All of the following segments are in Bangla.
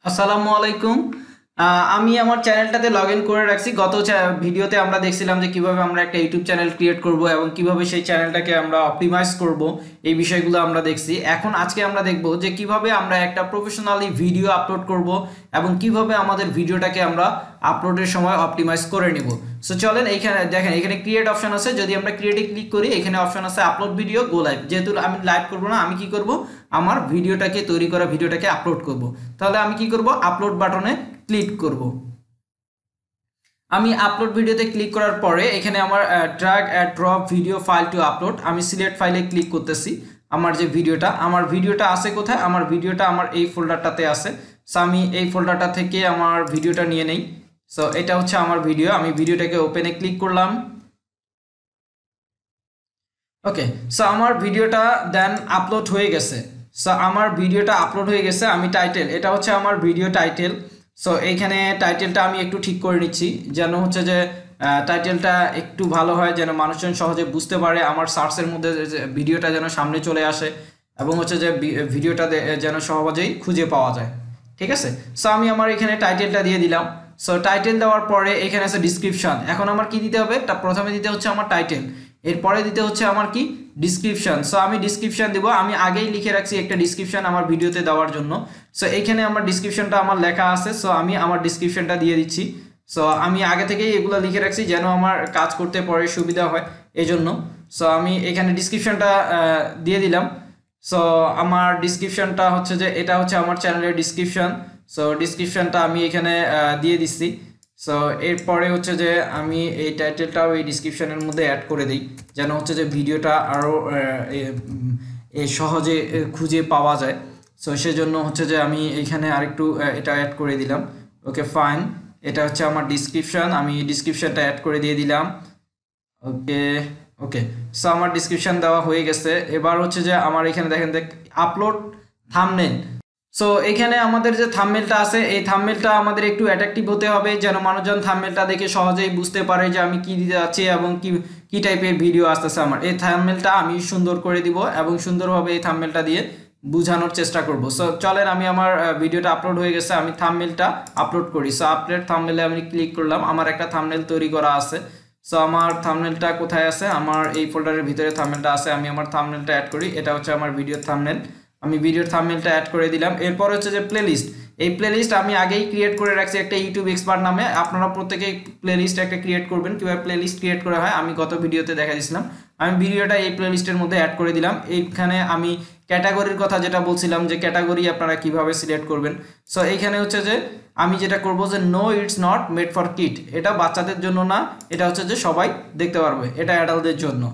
আসসালামু আলাইকুম। আমি আমার চ্যানেলটাতে লগ ইন করে রাখছি। গত ভিডিওতে আমরা দেখছিলাম যে কিভাবে আমরা একটা ইউটিউব চ্যানেল ক্রিয়েট করব এবং কিভাবে সেই চ্যানেলটাকে আমরা অপটিমাইজ করব, এই বিষয়গুলো আমরা দেখছি। এখন আজকে আমরা দেখব যে কিভাবে আমরা একটা প্রফেশনালি ভিডিও আপলোড করব এবং কিভাবে আমাদের ভিডিওটাকে আমরা আপলোডের সময় অপটিমাইজ করে নিব। সো চলেন, এইখানে দেখেন, এখানে ক্রিয়েট অপশন আছে। যদি আমরা ক্রিয়েটে ক্লিক করি, এখানে অপশন আছে আপলোড ভিডিও গো লাইভ। যেহেতু আমি লাইভ করব না, আমি কি করব, আমার ভিডিওটাকে তৈরি করা ভিডিওটাকে আপলোড করব। তাহলে আমি কি করব, আপলোড বাটনে ক্লিক করব। আমি আপলোড ভিডিওতে ক্লিক করার পরে এখানে আমার drag and drop video file to upload, আমি সিলেক্ট ফাইলে ক্লিক করতেছি। আমার যে ভিডিওটা আছে কোথায়, আমার ভিডিওটা আমার এই ফোল্ডারটাতে আছে। সো আমি এই ফোল্ডারটা থেকে আমার ভিডিওটা নিয়ে নেই। সো এটা হচ্ছে আমার ভিডিও। আমি ভিডিওটাকে ওপেনে ক্লিক করলাম। ওকে, সো আমার ভিডিওটা দেন আপলোড হয়ে গেছে। সো আমার ভিডিওটা আপলোড হয়ে গেছে। আমি টাইটেল, এটা হচ্ছে আমার ভিডিও টাইটেল। সো এইখানে টাইটেলটা আমি একটু ঠিক করে নিচ্ছি, যেন হচ্ছে যে টাইটেলটা একটু ভালো হয়, যেন মানুষজন সহজে বুঝতে পারে, আমার সার্চের মধ্যে ভিডিওটা যেন সামনে চলে আসে এবং হচ্ছে যে ভিডিওটা যেন সহজেই খুঁজে পাওয়া যায়। ঠিক আছে, সো আমি আমার এখানে টাইটেলটা দিয়ে দিলাম। সো টাইটেল দেওয়ার পরে এখানে আছে ডিসক্রিপশন। এখন আমার কি দিতে হবে, প্রথমে দিতে হচ্ছে আমার টাইটেল, এরপরে দিতে হচ্ছে আমার কি ডিসক্রিপশন। সো আমি ডিসক্রিপশন দিব। আমি আগেই লিখে রাখছি একটা ডিসক্রিপশন আমার ভিডিওতে দেওয়ার জন্য। সো এইখানে আমার ডিসক্রিপশনটা আমার লেখা আছে। সো আমি আমার ডিসক্রিপশনটা দিয়ে দিচ্ছি। সো আমি আগে থেকেই এগুলো লিখে রাখছি যেন আমার কাজ করতে পরে সুবিধা হয়, এই জন্য। সো আমি এখানে ডিসক্রিপশনটা দিয়ে দিলাম। সো আমার ডিসক্রিপশনটা হচ্ছে যে এটা হচ্ছে আমার চ্যানেলের ডিসক্রিপশন। সো ডিসক্রিপশনটা আমি এখানে দিয়ে দিচ্ছি। সো এরপরে হচ্ছে যে আমি এই টাইটেলটাও এই ডিসক্রিপশনের মধ্যে অ্যাড করে দিই, যেন হচ্ছে যে ভিডিওটা আরও সহজে খুঁজে পাওয়া যায়। সো সেজন্য হচ্ছে যে আমি এইখানে আরেকটু এটা অ্যাড করে দিলাম। ওকে ফাইন, এটা হচ্ছে আমার ডিসক্রিপশন, আমি ডিসক্রিপশনটা অ্যাড করে দিয়ে দিলাম। ওকে ওকে, সো আমার ডিসক্রিপশন দেওয়া হয়ে গেছে। এবার হচ্ছে যে আমার এখানে দেখেন আপলোড থাম্বনেল। সো এখানে আমাদের যে থাম্বনেলটা আছে, এই থাম্বনেলটা আমাদের একটু অ্যাট্রাকটিভ হতে হবে, যেন মানুষজন থাম্বনেলটা দেখে সহজেই বুঝতে পারে যে আমি কি দিতে যাচ্ছি এবং কি টাইপের ভিডিও আসতেছে আমার। এই থাম্বনেলটা আমি সুন্দর করে দিব এবং সুন্দরভাবে এই থাম্বনেলটা দিয়ে বোঝানোর চেষ্টা করব। সো চলেন, আমি আমার ভিডিওটা আপলোড হয়ে গেছে, আমি থাম্বনেলটা আপলোড করি। সো আপলোড থাম্বনেলে আমি ক্লিক করলাম। আমার একটা থাম্বনেল তৈরি করা আছে। সো আমার থাম্বনেলটা কোথায় আছে, আমার এই ফোল্ডারের ভিতরে থাম্বনেলটা আছে। আমি আমার থাম্বনেলটা অ্যাড করি। এটা হচ্ছে আমার ভিডিওর থাম্বনেল। আমি ভিডিওর থাম্বনেলটা অ্যাড করে দিলাম। এরপর হচ্ছে যে প্লেলিস্ট, এই প্লেলিস্ট আমি আগেই ক্রিয়েট করে রাখছি একটা ইউটিউব এক্সপার্ট নামে। আপনারা প্রত্যেকেই প্লেলিস্ট একটা ক্রিয়েট করবেন। কীভাবে প্লেলিস্ট ক্রিয়েট করা হয় আমি গত ভিডিওতে দেখা দিয়েছিলাম। আমি ভিডিওটা এই প্লেলিস্টের মধ্যে অ্যাড করে দিলাম। এইখানে আমি ক্যাটাগরির কথা যেটা বলছিলাম, যে ক্যাটাগরি আপনারা কিভাবে সিলেক্ট করবেন। সো এইখানে হচ্ছে যে আমি যেটা করব যে no it's not made for kid, এটা বাচ্চাদের জন্য না, এটা হচ্ছে যে সবাই দেখতে পারবে, এটা অ্যাডাল্টদের জন্য।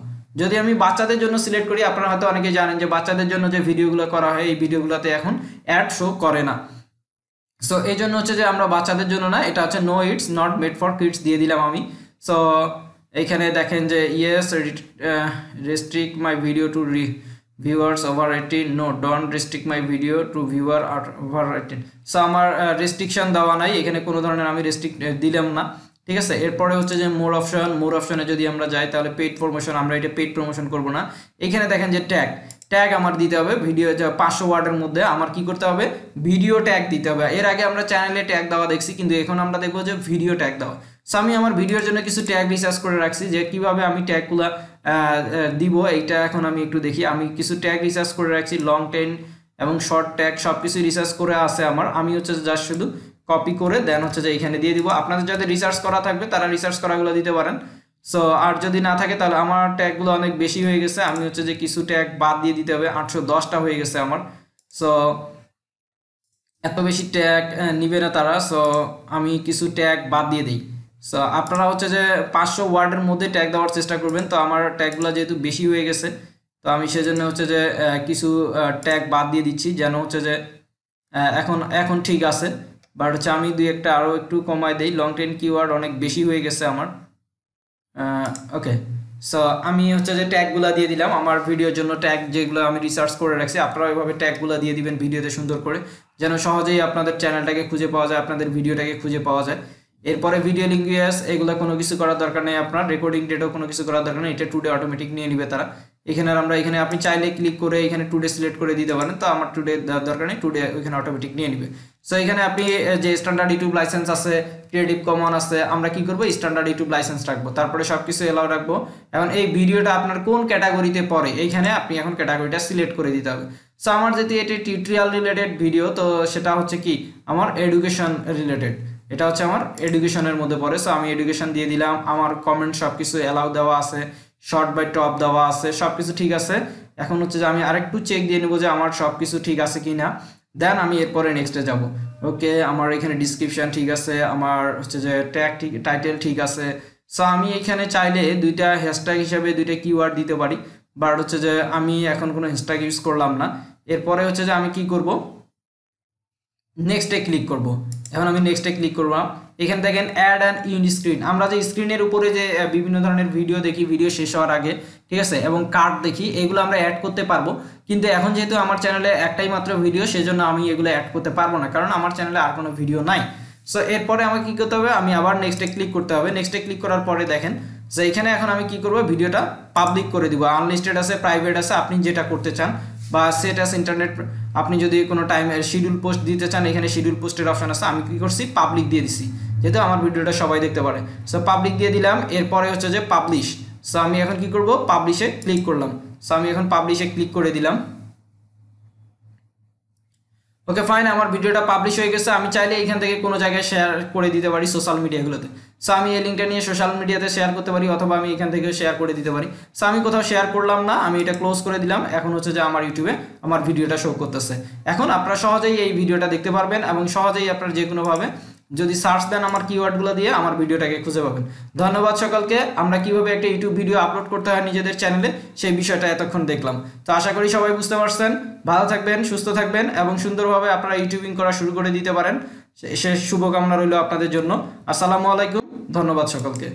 যদি আমি বাচ্চাদের জন্য সিলেক্ট করি, আপনারা হয়তো অনেকে জানেন যে বাচ্চাদের জন্য যে ভিডিওগুলো করা হয়, এই ভিডিওগুলোতে এখন অ্যাড শো করে না। সো এই জন্য হচ্ছে যে আমরা বাচ্চাদের জন্য না, এটা হচ্ছে no it's not made for kids দিয়ে দিলাম আমি। সো এইখানে দেখেন যে yes restrict my video to viewers over 18, no don't restrict my video to viewer over 18। So আমার রেস্ট্রিকশন দেওয়া নাই, এখানে কোনো ধরনের আমি রেস্ট্রিক্ট দিলাম না। ঠিক আছে, এরপরে হচ্ছে যে মোর অপশনে যদি আমরা যাই, তাহলে পেইড প্রমোশন, আমরা এটা পেইড প্রমোশন করব না। এখানে দেখেন যে ট্যাগ আমার দিতে হবে। ভিডিও 500 ওয়ার্ডের মধ্যে আমার কি করতে হবে, ভিডিও ট্যাগ দিতে হবে। এর আগে আমরা চ্যানেলে ট্যাগ দেওয়া দেখছি, কিন্তু এখন আমরা দেখবো যে ভিডিও ট্যাগ দেওয়া। সো আমি আমার ভিডিওর জন্য কিছু ট্যাগ রিসার্চ করে রাখছি, যে কিভাবে আমি ট্যাগগুলো দিব, এইটা এখন আমি একটু দেখি। আমি কিছু ট্যাগ রিসার্চ করে রাখছি, লং টেন এবং শর্ট ট্যাগ সব কিছু রিসার্চ করে আছে আমার। আমি হচ্ছে জাস্ট শুধু কপি করে দেন হচ্ছে যে এখানে দিয়ে দিব। আপনাদের যাদের রিসার্চ করা থাকবে তারা রিসার্চ করাগুলো দিতে পারেন। সো আর যদি না থাকে, তাহলে আমার ট্যাগগুলো অনেক বেশি হয়ে গেছে, আমি হচ্ছে যে কিছু ট্যাগ বাদ দিয়ে দিতে হবে। 810টা হয়ে গেছে আমার। সো এত বেশি ট্যাগ নিবে না তারা। সো আমি কিছু ট্যাগ বাদ দিয়ে দিই। সো আপনারা হচ্ছে যে 500 ওয়ার্ডের মধ্যে ট্যাগ দেওয়ার চেষ্টা করবেন। তো আমার ট্যাগগুলো যেহেতু বেশি হয়ে গেছে, তো আমি সেজন্য হচ্ছে যে কিছু ট্যাগ বাদ দিয়ে দিচ্ছি, যেন হচ্ছে যে এখন ঠিক আছে। বাট হচ্ছে আমি দুই একটা আরও একটু কমাই দিই। লং টেন কিওয়ার্ড অনেক বেশি হয়ে গেছে আমার। ওকে, সো আমি হচ্ছে যে ট্যাগগুলো দিয়ে দিলাম আমার ভিডিওর জন্য। ট্যাগ যেগুলো আমি রিসার্চ করে রাখছি, আপনারা ওইভাবে ট্যাগগুলো দিয়ে দিবেন ভিডিওতে সুন্দর করে, যেন সহজেই আপনাদের চ্যানেলটাকে খুঁজে পাওয়া যায়, আপনাদের ভিডিওটাকে খুঁজে পাওয়া যায়। এরপরে ভিডিও লিঙ্গুয়েজ, এগুলো কোনো কিছু করার দরকার নেই আপনার। রেকর্ডিং ডেটও কোনো কিছু করার দরকার নেই, এটা টুডে অটোমেটিক নিয়ে নিবে তারা। এখানে আমরা এখানে আপনি চাইলে ক্লিক করে এখানে টুডে সিলেক্ট করে দিতে পারেন, তো আমার টুডে দরকার নেই, টুডে ওইখানে অটোমেটিক নিয়ে নেবে। সো এখানে আপনি যে স্ট্যান্ডার্ড ইউটিউব লাইসেন্স আছে, ক্রিয়েটিভ কমন আছে, আমরা কি করব স্ট্যান্ডার্ড ইউটিউব লাইসেন্স রাখবো, তারপরে সবকিছু এলাও রাখবো। এখন এই ভিডিওটা আপনার কোন ক্যাটাগরিতে পড়ে এইখানে আপনি এখন ক্যাটাগরিটা সিলেক্ট করে দিতে হবে। সো আমার যদি এটি টিউটোরিয়াল রিলেটেড ভিডিও, তো সেটা হচ্ছে কি আমার এডুকেশন রিলেটেড, এটা হচ্ছে আমার এডুকেশনের মধ্যে পড়ে। সো আমি এডুকেশন দিয়ে দিলাম, আমার কমেন্ট সবকিছু এলাও দেওয়া আছে, শর্ট বাই টপ দেওয়া আছে, সবকিছু ঠিক আছে। এখন হচ্ছে যে আমি আরেকটু চেক দিয়ে নেবো যে আমার সবকিছু ঠিক আছে কিনা, দেন আমি এরপরে নেক্সটে যাব। ওকে, আমার এখানে ডিসক্রিপশন ঠিক আছে, আমার হচ্ছে যে ট্যাগ ঠিক, টাইটেল ঠিক আছে। সো আমি এখানে চাইলে দুইটা হ্যাশট্যাগ হিসাবে দুইটা কিওয়ার্ড দিতে পারি, বাট হচ্ছে যে আমি এখন কোনো হ্যাশট্যাগ ইউজ করলাম না। এরপরে হচ্ছে যে আমি কি করব, নেক্সটে ক্লিক করব। এখন আমি নেক্সটে ক্লিক করলাম, এখানে দেখেন অ্যাড অ্যান্ড ইউনিক স্ক্রিন, আমরা যে স্ক্রিনের উপরে যে বিভিন্ন ধরনের ভিডিও দেখি ভিডিও শেষ হওয়ার আগে, ঠিক আছে, এবং কার্ড দেখি, এগুলো আমরা অ্যাড করতে পারবো। কিন্তু এখন যেহেতু আমার চ্যানেলে একটাই মাত্র ভিডিও, সেজন্য আমি এগুলো অ্যাড করতে পারবো না, কারণ আমার চ্যানেলে আর কোনো ভিডিও নাই। সো এরপরে আমাকে কী করতে হবে, আমি আবার নেক্সটে ক্লিক করতে হবে। নেক্সটে ক্লিক করার পরে দেখেন যে এখানে এখন আমি কি করব, ভিডিওটা পাবলিক করে দিব। আনলিস্টেড আছে, প্রাইভেট আছে, আপনি যেটা করতে চান, বা সেট আছে ইন্টারনেট, আপনি যদি কোনো টাইমে শিডিউল পোস্ট দিতে চান, এখানে শিডিউল পোস্টের অপশন আছে। আমি কি করছি, পাবলিক দিয়ে দিছি, যেহেতু আমার ভিডিওটা সবাই দেখতে পারে। সো পাবলিক দিয়ে দিলাম, এরপরে হচ্ছে যে পাবলিশ। সো আমি এখন কি করব, পাবলিশে ক্লিক করলাম। সো আমি এখন পাবলিশে ক্লিক করে দিলাম। ওকে ফাইন, আমার ভিডিওটা পাবলিশ হয়ে গেছে। আমি চাইলে এখান থেকে কোনো জায়গায় শেয়ার করে দিতে পারি সোশ্যাল মিডিয়াগুলোতে। সো আমি এই লিঙ্কটা নিয়ে সোশ্যাল মিডিয়াতে শেয়ার করতে পারি, অথবা আমি এখান থেকে শেয়ার করে দিতে পারি। সো আমি কোথাও শেয়ার করলাম না, আমি এটা ক্লোজ করে দিলাম। এখন হচ্ছে যে আমার ইউটিউবে আমার ভিডিওটা শো করতেছে। এখন আপনারা সহজেই এই ভিডিওটা দেখতে পারবেন, এবং সহজেই আপনারা যে কোনোভাবে যদি সার্চ দেন আমার কিওয়ার্ডগুলো দিয়ে আমার ভিডিওটাকে খুঁজে পাবেন। ধন্যবাদ সকলকে। আমরা কিভাবে একটা ইউটিউব ভিডিও আপলোড করতে হয় নিজেদের চ্যানেলে, সেই বিষয়টা এতক্ষণ দেখলাম। তো আশা করি সবাই বুঝতে পারছেন। ভালো থাকবেন, সুস্থ থাকবেন, এবং সুন্দরভাবে আপনারা ইউটিউবিং করা শুরু করে দিতে পারেন। সে শুভকামনা রইল আপনাদের জন্য। আসসালামু আলাইকুম, ধন্যবাদ সকলকে।